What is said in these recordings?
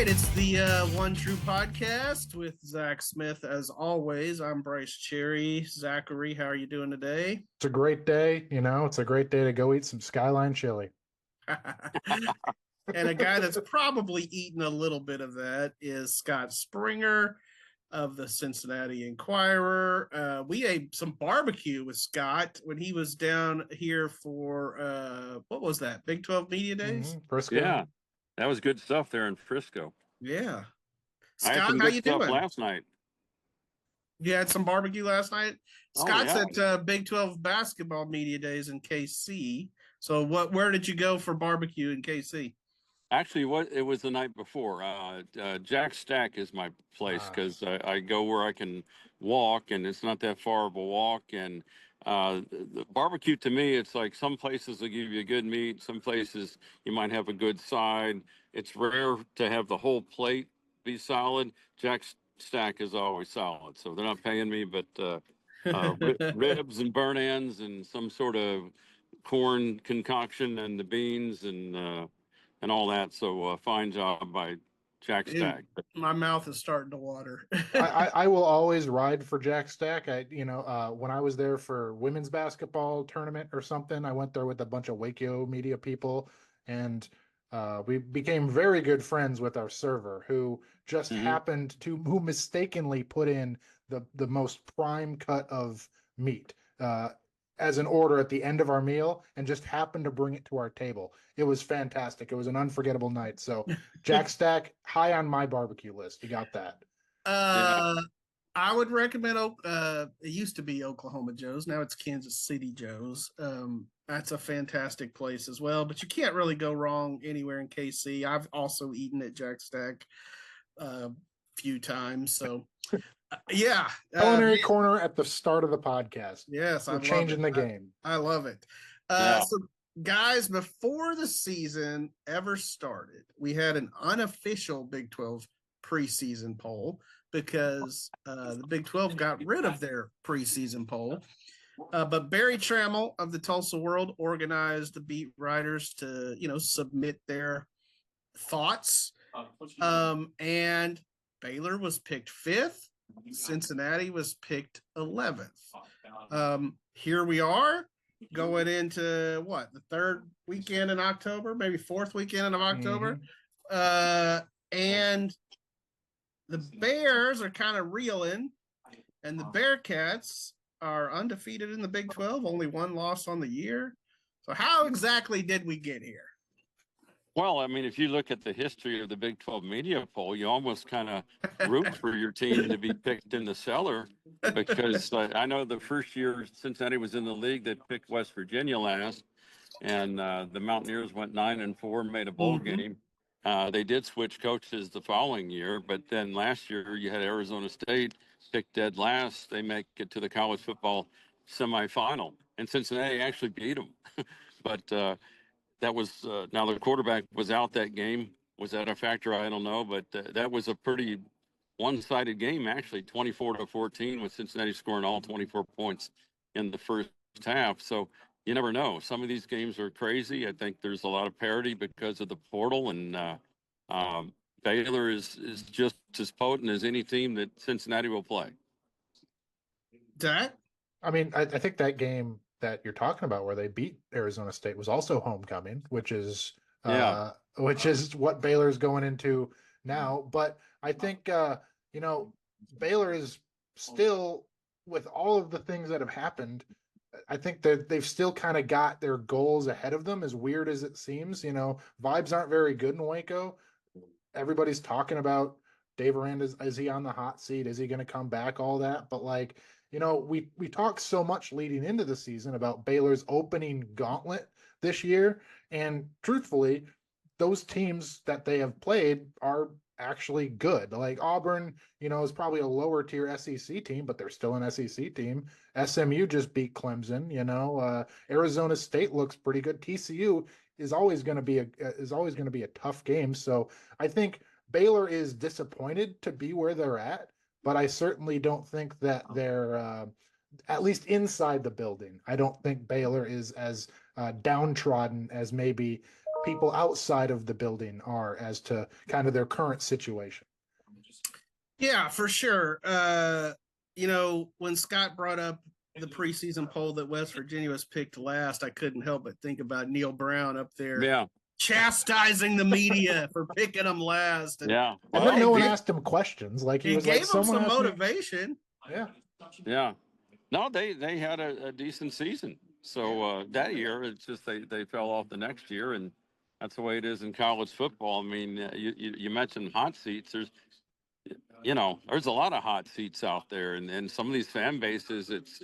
right, it's the One True Podcast with Zach Smith. As always, I'm Brice Cherry. Zachary, how are you doing today? It's a great day. It's a great day to go eat some Skyline chili. And a guy that's probably eaten a little bit of that is Scott Springer of the Cincinnati Enquirer. We ate some barbecue with Scott when he was down here for, what was that, Big 12 Media Days? Frisco. Yeah, that was good stuff there in Frisco. Yeah. I had Scott, some how good you stuff doing? last night. You had some barbecue last night? Oh, Scott's yeah. at Big 12 Basketball Media Days in KC. So where did you go for barbecue in KC? Actually, it was the night before. Jack Stack is my place because I go where I can walk, and it's not that far of a walk. And the barbecue to me, it's like some places will give you good meat, some places you might have a good side. It's rare to have the whole plate be solid. Jack Stack is always solid, so they're not paying me, but ribs and burnt ends and some sort of corn concoction and the beans and all that. So fine job by Jack Stack. My mouth is starting to water. I will always ride for Jack Stack. When I was there for women's basketball tournament or something, I went there with a bunch of Waco media people, and we became very good friends with our server, who just who mistakenly put in the most prime cut of meat as an order at the end of our meal, and just happened to bring it to our table. It was fantastic. It was an unforgettable night. So Jack Stack, high on my barbecue list. You got that. I would recommend, it used to be Oklahoma Joe's. Now it's Kansas City Joe's. That's a fantastic place as well, but you can't really go wrong anywhere in KC. I've also eaten at Jack Stack a few times. So yeah. Culinary corner at the start of the podcast. Yes. We're changing the game. I love it. So guys, before the season ever started, we had an unofficial Big 12 preseason poll because the Big 12 got rid of their preseason poll. But Barry Trammell of the Tulsa World organized the beat writers to, submit their thoughts. And Baylor was picked 5th. Cincinnati was picked 11th. Here we are going into the third weekend in October, maybe fourth weekend of October. And the Bears are kind of reeling, and the Bearcats are undefeated in the Big 12, only one loss on the year. So how exactly did we get here? Well, I mean, if you look at the history of the Big 12 media poll, you almost kind of root for your team to be picked in the cellar, because I know the first year Cincinnati was in the league, they picked West Virginia last, and the Mountaineers went 9-4, made a bowl game. They did switch coaches the following year, but then last year you had Arizona State picked dead last. They make it to the college football semifinal, and Cincinnati actually beat them. But that was now the quarterback was out that game. Was that a factor? I don't know, but that was a pretty one-sided game, actually, 24-14, with Cincinnati scoring all 24 points in the first half. So you never know. Some of these games are crazy. I think there's a lot of parity because of the portal, and Baylor is just as potent as any team that Cincinnati will play. Zach? I mean, I think that game that you're talking about where they beat Arizona State was also homecoming, which is what Baylor's going into now. But I think, Baylor is still, with all of the things that have happened, I think that they've still kind of got their goals ahead of them, as weird as it seems. Vibes aren't very good in Waco. Everybody's talking about dave-aranda. Is he on the hot seat? Is he going to come back? All that. But we talked so much leading into the season about Baylor's opening gauntlet this year. And truthfully, those teams that they have played are actually good. Like Auburn, is probably a lower tier SEC team, but they're still an SEC team. SMU just beat Clemson. Arizona State looks pretty good. TCU is always going to be a tough game. So I think Baylor is disappointed to be where they're at, but I certainly don't think that they're at least inside the building. I don't think Baylor is as downtrodden as maybe people outside of the building are as to kind of their current situation. Yeah, for sure. When Scott brought up the preseason poll that West Virginia was picked last, I couldn't help but think about Neil Brown up there chastising the media for picking them last. And then no one asked him questions. Like he was gave like, them some motivation. Yeah. No, they had a decent season. So that year, it's just they fell off the next year, and that's the way it is in college football. I mean, you mentioned hot seats. There's a lot of hot seats out there, and some of these fan bases, it's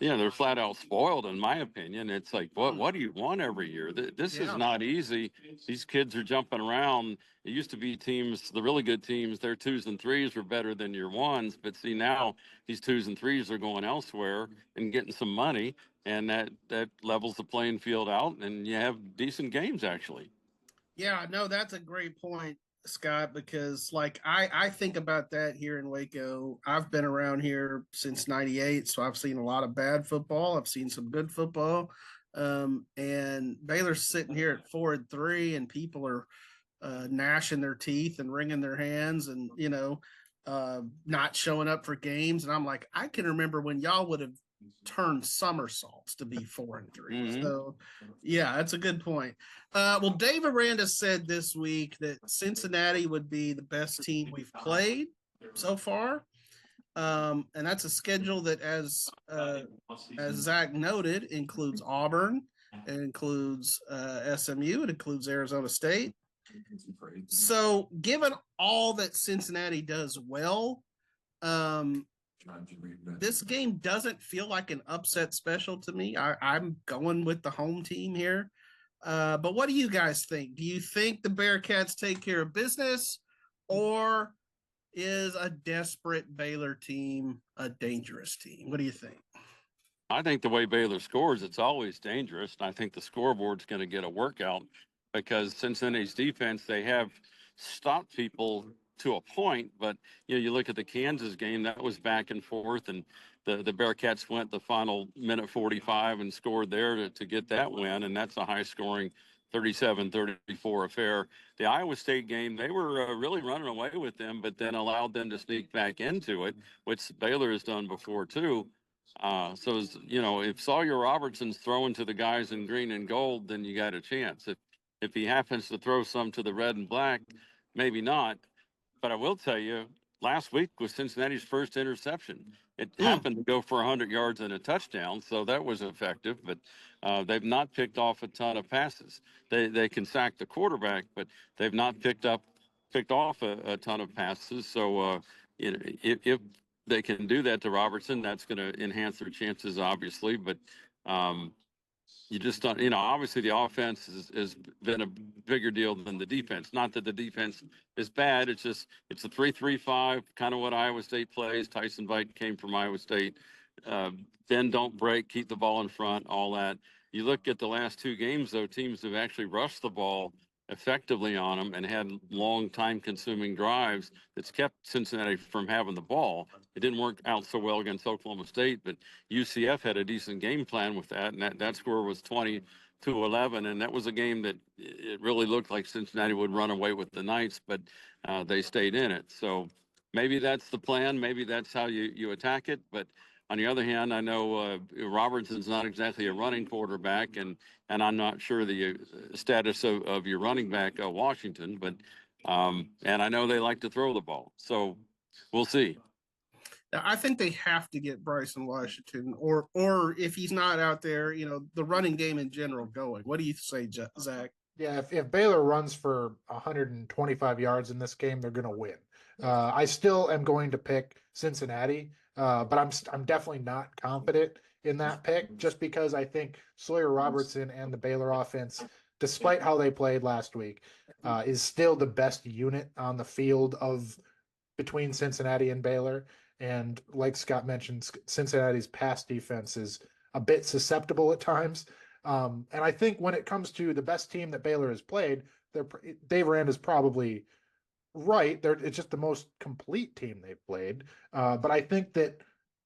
they're flat out spoiled, in my opinion. It's like, what do you want every year? This is not easy. These kids are jumping around. It used to be teams, the really good teams, their 2s and 3s were better than your 1s, but see now these 2s and 3s are going elsewhere and getting some money, and that levels the playing field out, and you have decent games actually. Yeah, no, that's a great point, Scott, because like I think about that here in Waco. I've been around here since '98, so I've seen a lot of bad football. I've seen some good football, and Baylor's sitting here at 4-3, and people are gnashing their teeth and wringing their hands, and not showing up for games. And I'm like, I can remember when y'all would have turned somersaults to be 4-3. Mm-hmm. So yeah, that's a good point. Well, dave-aranda said this week that Cincinnati would be the best team we've played so far. And that's a schedule that, as Zach noted, includes Auburn, it includes SMU, it includes Arizona State. So given all that Cincinnati does well, this game doesn't feel like an upset special to me. I'm going with the home team here. But what do you guys think? Do you think the Bearcats take care of business, or is a desperate Baylor team a dangerous team? What do you think? I think the way Baylor scores, it's always dangerous. And I think the scoreboard's going to get a workout because Cincinnati's defense, they have stopped people to a point, but you look at the Kansas game, that was back and forth, and the Bearcats went the final minute 45 and scored there to get that win, and that's a high-scoring 37-34 affair. The Iowa State game, they were really running away with them, but then allowed them to sneak back into it, which Baylor has done before too. So if Sawyer-Robertson's throwing to the guys in green and gold, then you got a chance. If he happens to throw some to the red and black, maybe not. But I will tell you, last week was Cincinnati's first interception. It happened to go for 100 yards and a touchdown, so that was effective. But they've not picked off a ton of passes. They can sack the quarterback, but they've not picked off a ton of passes. So if they can do that to Robertson, that's going to enhance their chances, obviously. But you just don't, obviously the offense has been a bigger deal than the defense. Not that the defense is bad. It's a 3-3-5, kind of what Iowa State plays. Tyson Veit came from Iowa State. Bend, don't break, keep the ball in front, all that. You look at the last two games, though, teams have actually rushed the ball effectively on them and had long time-consuming drives that's kept Cincinnati from having the ball. It didn't work out so well against Oklahoma State, but UCF had a decent game plan with that, and that score was 20-11, and that was a game that it really looked like Cincinnati would run away with the Knights, but they stayed in it. So maybe that's the plan. Maybe that's how you attack it, but on the other hand, I know Robertson's not exactly a running quarterback, and I'm not sure the status of your running back, Washington, but and I know they like to throw the ball. So we'll see. I think they have to get Bryson Washington, or if he's not out there, the running game in general going. What do you say, Zach? Yeah, if Baylor runs for 125 yards in this game, they're going to win. I still am going to pick Cincinnati. But I'm definitely not confident in that pick just because I think Sawyer-Robertson and the Baylor offense, despite how they played last week, is still the best unit on the field between Cincinnati and Baylor. And like Scott mentioned, Cincinnati's pass defense is a bit susceptible at times. And I think when it comes to the best team that Baylor has played, dave-aranda is probably right. It's just the most complete team they've played. But I think that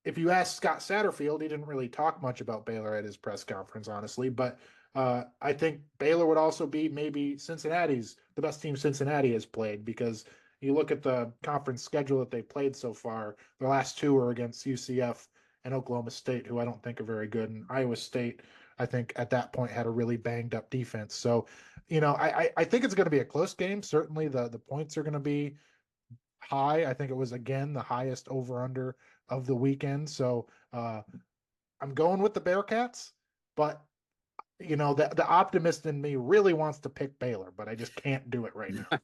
if you ask Scott Satterfield, he didn't really talk much about Baylor at his press conference, honestly. But I think Baylor would also be maybe Cincinnati's the best team Cincinnati has played, because you look at the conference schedule that they played so far. The last two are against UCF and Oklahoma State, who I don't think are very good, and Iowa State, I think at that point had a really banged up defense. So, I think it's going to be a close game. Certainly the points are going to be high. I think it was again the highest over under of the weekend. So I'm going with the Bearcats, but the optimist in me really wants to pick Baylor, but I just can't do it right now. I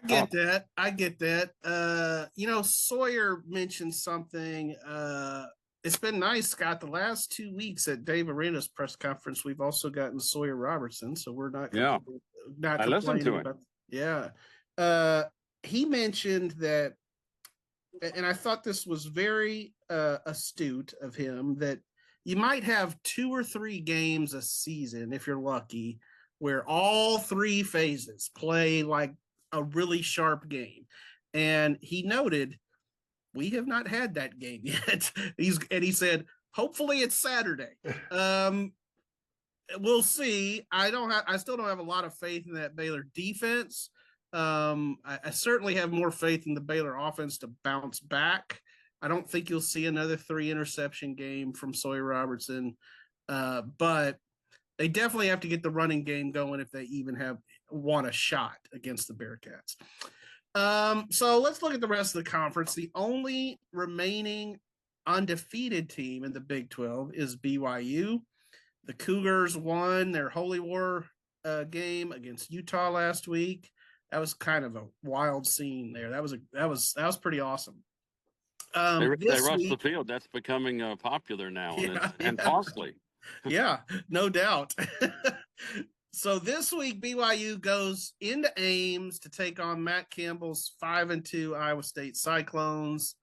get that. I get that. Sawyer mentioned something. It's been nice, Scott. The last 2 weeks at Dave-Aranda's press conference, we've also gotten Sawyer-Robertson, so we're not I listened to it. He mentioned that, and I thought this was very astute of him, that you might have 2 or 3 games a season, if you're lucky, where all 3 phases play like a really sharp game. And he noted, we have not had that game yet. He said, hopefully it's Saturday. We'll see. I still don't have a lot of faith in that Baylor defense. I certainly have more faith in the Baylor offense to bounce back. I don't think you'll see another 3 interception game from Sawyer-Robertson, but they definitely have to get the running game going if they even want a shot against the Bearcats. So let's look at the rest of the conference. The only remaining undefeated team in the Big 12 is BYU. The Cougars won their Holy War game against Utah last week. That was kind of a wild scene there. That was pretty awesome. They rushed the field. That's becoming popular now, and costly. Yeah, no doubt. So this week, BYU goes into Ames to take on Matt Campbell's 5-2 Iowa State Cyclones.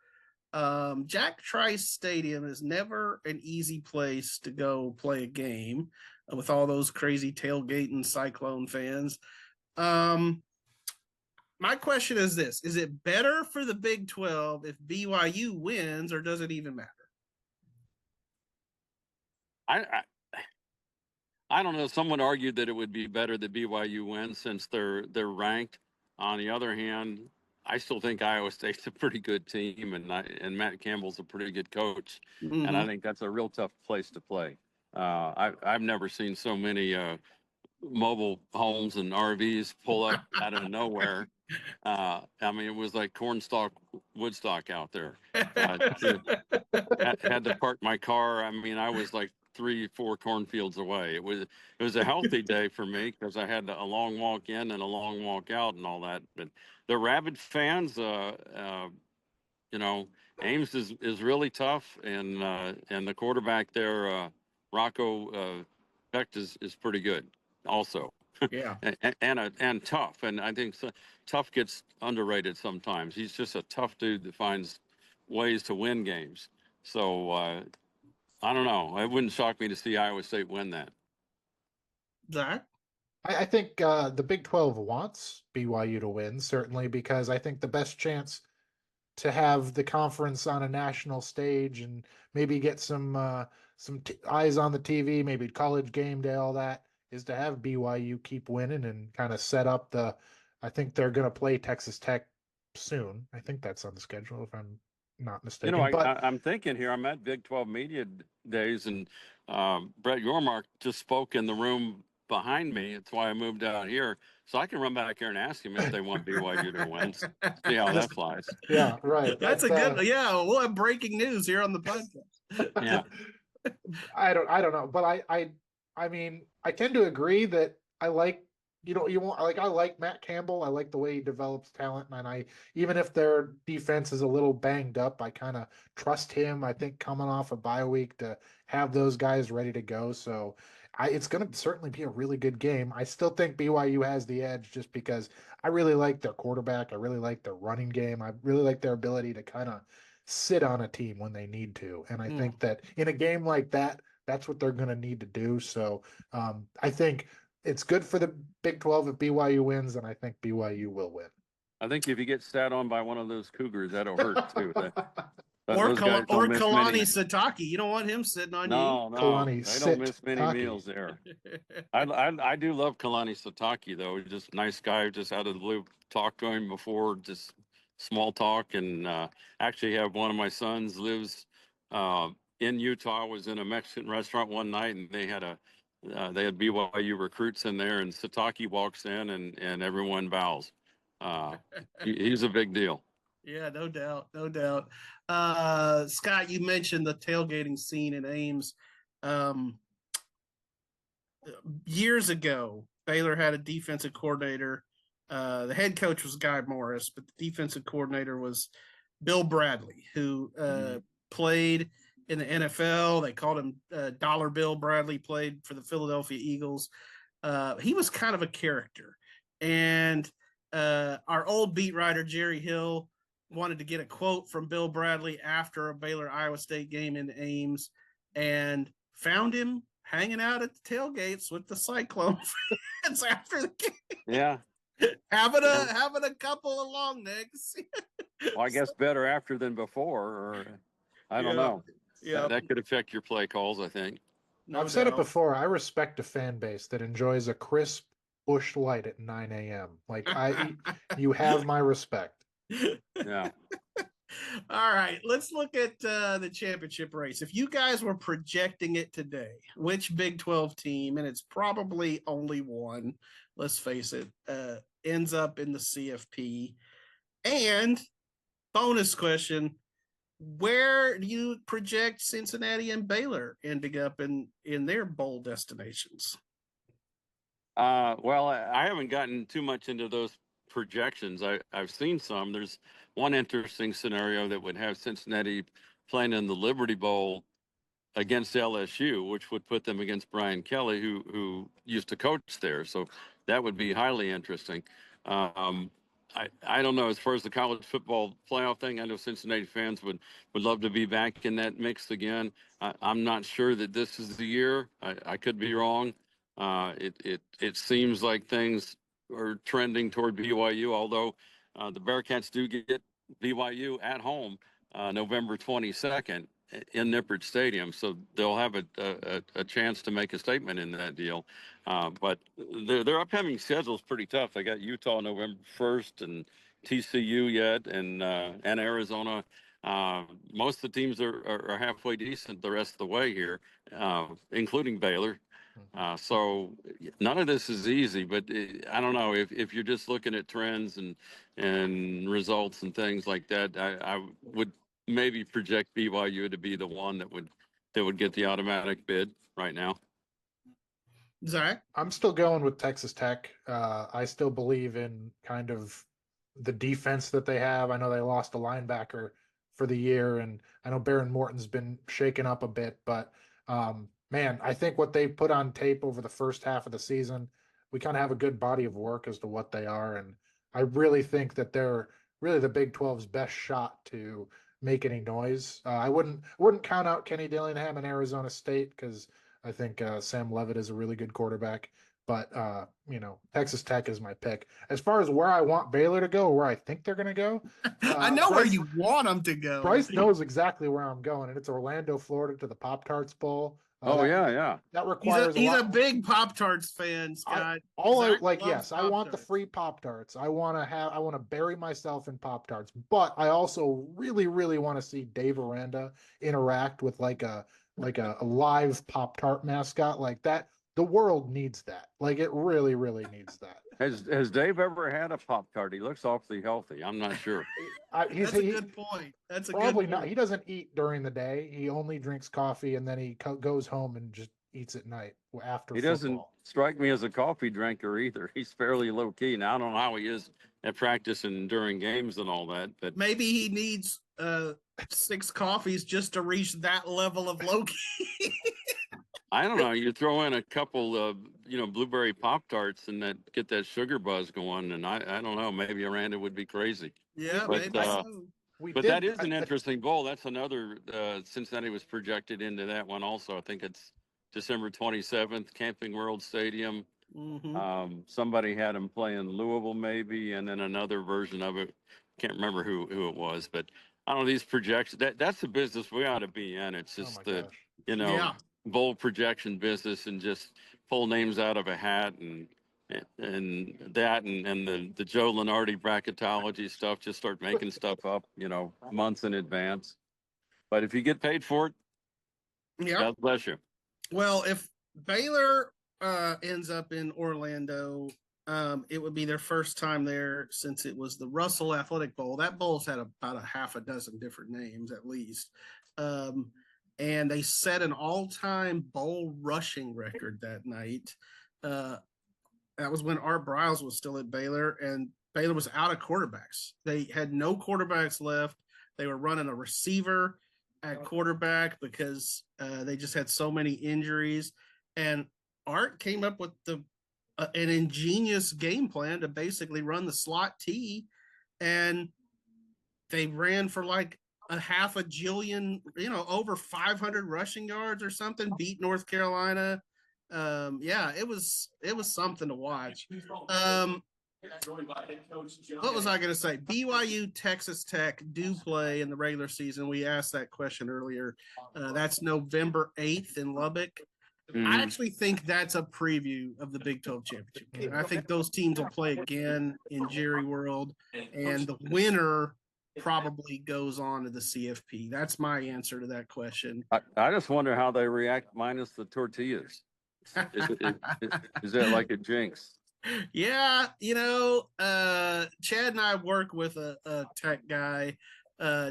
Jack Trice Stadium is never an easy place to go play a game with all those crazy tailgating Cyclone fans. My question is this: is it better for the Big 12 if BYU wins, or does it even matter? I don't know. Someone argued that it would be better that BYU wins since they're ranked. On the other hand, I still think Iowa State's a pretty good team, and Matt Campbell's a pretty good coach, and I think that's a real tough place to play. I've never seen so many mobile homes and RVs pull up out of nowhere. I mean, it was like cornstalk Woodstock out there. Had to park my car. I mean, I was like 3-4 cornfields away. It was a healthy day for me because I had a long walk in and a long walk out and all that. But the rabid fans, Ames is really tough, and the quarterback there, Rocco Becht, is pretty good also. Yeah, and tough, and I think tough gets underrated sometimes. He's just a tough dude that finds ways to win games. So I don't know. It wouldn't shock me to see Iowa State win that. Zach? I think the Big 12 wants BYU to win, certainly, because I think the best chance to have the conference on a national stage and maybe get some eyes on the TV, maybe college game day, all that, is to have BYU keep winning and kind of set up I think they're going to play Texas Tech soon. I think that's on the schedule, if I'm not mistaken. I'm thinking here, I'm at Big 12 Media Days, and Brett-Yormark just spoke in the room behind me. That's why I moved out here. So I can run back here and ask him if they want BYU to win. See how that flies. Yeah, right. That's a good, we'll have breaking news here on the podcast. Yeah. I don't know, but I mean, I tend to agree that I like, I like Matt Campbell. I like the way he develops talent, and even if their defense is a little banged up, I kind of trust him. I think coming off a bye week to have those guys ready to go. So it's going to certainly be a really good game. I still think BYU has the edge just because I really like their quarterback. I really like their running game. I really like their ability to kind of sit on a team when they need to. And I think that in a game like that, that's what they're going to need to do. So I think it's good for the Big 12 if BYU wins, and I think BYU will win. I think if you get sat on by one of those Cougars, that'll hurt too. Or Those guys don't miss Kalani many. Sitake. You don't want him sitting on No, you. no, Kalani they don't miss many Sitake. meals there. I do love Kalani Sitake though. Just nice guy. Just out of the blue, talked to him before, just small talk, and actually have one of my sons lives in Utah. Was in a Mexican restaurant one night, and they had BYU recruits in there, and Sitake walks in, and everyone bows. He's a big deal. Yeah, no doubt, no doubt. Scott, you mentioned the tailgating scene in Ames. Years ago, Baylor had a defensive coordinator. The head coach was Guy Morris, but the defensive coordinator was Bill Bradley, who played in the NFL. They called him Dollar Bill Bradley, played for the Philadelphia Eagles. He was kind of a character. And our old beat writer, Jerry Hill, wanted to get a quote from Bill Bradley after a Baylor-Iowa State game in Ames and found him hanging out at the tailgates with the Cyclone fans after the game. Yeah. having a couple of long necks. Well, I guess better after than before, or I don't know. Yeah. That could affect your play calls, I think. I've said it before. I respect a fan base that enjoys a crisp Busch Light at 9 a.m. Like you have my respect. Yeah. All right, let's look at the championship race. If you guys were projecting it today, which Big 12 team, and it's probably only one, let's face it, ends up in the CFP? And bonus question, where do you project Cincinnati and Baylor ending up in their bowl destinations? Well, I haven't gotten too much into those projections. I've seen some. There's one interesting scenario that would have Cincinnati playing in the Liberty Bowl against LSU, which would put them against Brian Kelly, who used to coach there. So that would be highly interesting. I don't know, as far as the college football playoff thing, I know Cincinnati fans would love to be back in that mix again. I'm not sure that this is the year. I could be wrong. It seems like things are trending toward BYU, although the Bearcats do get BYU at home November 22nd in Nippert Stadium, so they'll have a chance to make a statement in that deal. But their upcoming schedule is pretty tough. They got Utah November 1st and TCU yet, and Arizona. Most of the teams are halfway decent the rest of the way here, including Baylor. So none of this is easy, but I don't know if you're just looking at trends and results and things like that. I would maybe project BYU to be the one that would get the automatic bid right now. Zach? I'm still going with Texas Tech. I still believe in kind of the defense that they have. I know they lost a linebacker for the year, and I know Baron Morton's been shaken up a bit, but man, I think what they put on tape over the first half of the season, we kind of have a good body of work as to what they are. And I really think that they're really the Big 12's best shot to make any noise. I wouldn't count out Kenny Dillingham and Arizona State because I think Sam Levitt is a really good quarterback. But, Texas Tech is my pick. As far as where I want Baylor to go, or where I think they're going to go. I know where you want them to go. Brice knows exactly where I'm going, and it's Orlando, Florida to the Pop-Tarts Bowl. Yeah. That requires he's a big Pop-Tarts fan, Scott. I want the free Pop-Tarts. I want to bury myself in Pop-Tarts, but I also really, really want to see Dave-Aranda interact with like a live Pop-Tart mascot like that. The world needs that. Like it really, really needs that. Has Dave ever had a Pop-Tart? He looks awfully healthy. I'm not sure. That's a good point. Probably not. He doesn't eat during the day. He only drinks coffee, and then he goes home and just eats at night after He football. doesn't strike me as a coffee drinker either. He's fairly low key. Now I don't know how he is at practice and during games and all that, but maybe he needs 6 coffees just to reach that level of low key. I don't know. You throw in a couple of, blueberry Pop-Tarts and get that sugar buzz going. And I don't know, maybe Aranda would be crazy. Yeah, but, maybe so. But that is an interesting bowl. That's another, Cincinnati was projected into that one also. I think it's December 27th, Camping World Stadium. Mm-hmm. Somebody had them playing Louisville maybe, and then another version of it. Can't remember who it was, but I don't know, these projections, that's the business we ought to be in. It's just Yeah. bold projection business and just pull names out of a hat and the Joe Lenardi bracketology stuff, just start making stuff up, months in advance. But if you get paid for it, God bless you. Well, if Baylor ends up in Orlando, it would be their first time there since it was the Russell Athletic Bowl. That bowl's had about a half a dozen different names at least. And they set an all-time bowl rushing record that night. That was when Art Briles was still at Baylor, and Baylor was out of quarterbacks. They had no quarterbacks left. They were running a receiver at quarterback because they just had so many injuries. And Art came up with an ingenious game plan to basically run the slot T, and they ran for like a half a jillion, over 500 rushing yards or something, beat North Carolina. It was something to watch. What was I going to say? BYU, Texas Tech do play in the regular season. We asked that question earlier. That's November 8th in Lubbock. Mm-hmm. I actually think that's a preview of the Big 12 championship game. I think those teams will play again in Jerry World, and the winner probably goes on to the CFP. That's my answer to that question. I just wonder how they react minus the tortillas. Is that like a jinx? Yeah, Chad and I work with a tech guy,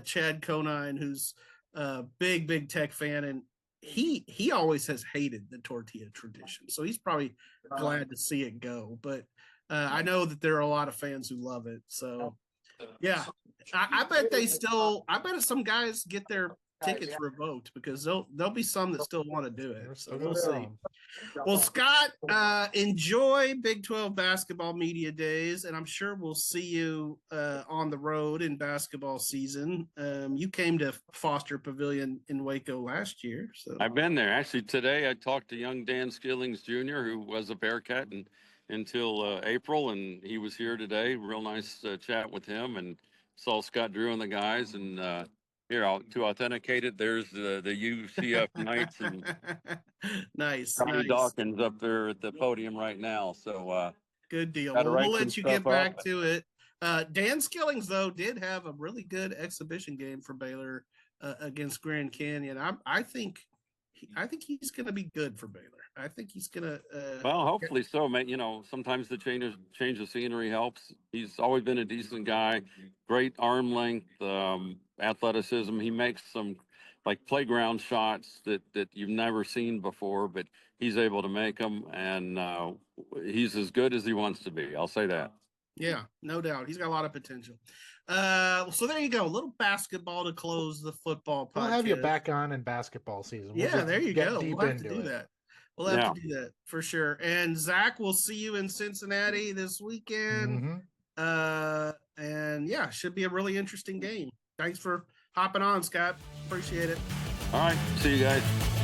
Chad Conine, who's a big tech fan, and he always has hated the tortilla tradition, so he's probably glad to see it go. But I know that there are a lot of fans who love it. So yeah, I bet some guys get their tickets revoked because there'll be some that still want to do it. So we'll see. Well, Scott, enjoy Big 12 basketball media days, and I'm sure we'll see you on the road in basketball season. You came to Foster Pavilion in Waco last year. So I've been there. Actually, today I talked to young Dan Skillings Jr., who was a Bearcat until April, and he was here today. Real nice chat with him, and saw Scott Drew and the guys, and here, to authenticate it, there's the UCF Knights and nice. Dawkins up there at the podium right now. So good deal. Well, we'll let you get back to it. Dan Skillings, though, did have a really good exhibition game for Baylor against Grand Canyon. I think he's going to be good for Baylor. I think he's going to. Well, hopefully so, man. Sometimes the change of scenery helps. He's always been a decent guy, great arm length, athleticism. He makes some like playground shots that you've never seen before, but he's able to make them, and he's as good as he wants to be. I'll say that. Yeah, no doubt. He's got a lot of potential. So there you go. A little basketball to close the football podcast. We'll have you back on in basketball season. There you go. We'll have to do that. We'll have to do that for sure. And Zach, we'll see you in Cincinnati this weekend. Mm-hmm. And should be a really interesting game. Thanks for hopping on, Scott. Appreciate it. All right. See you guys.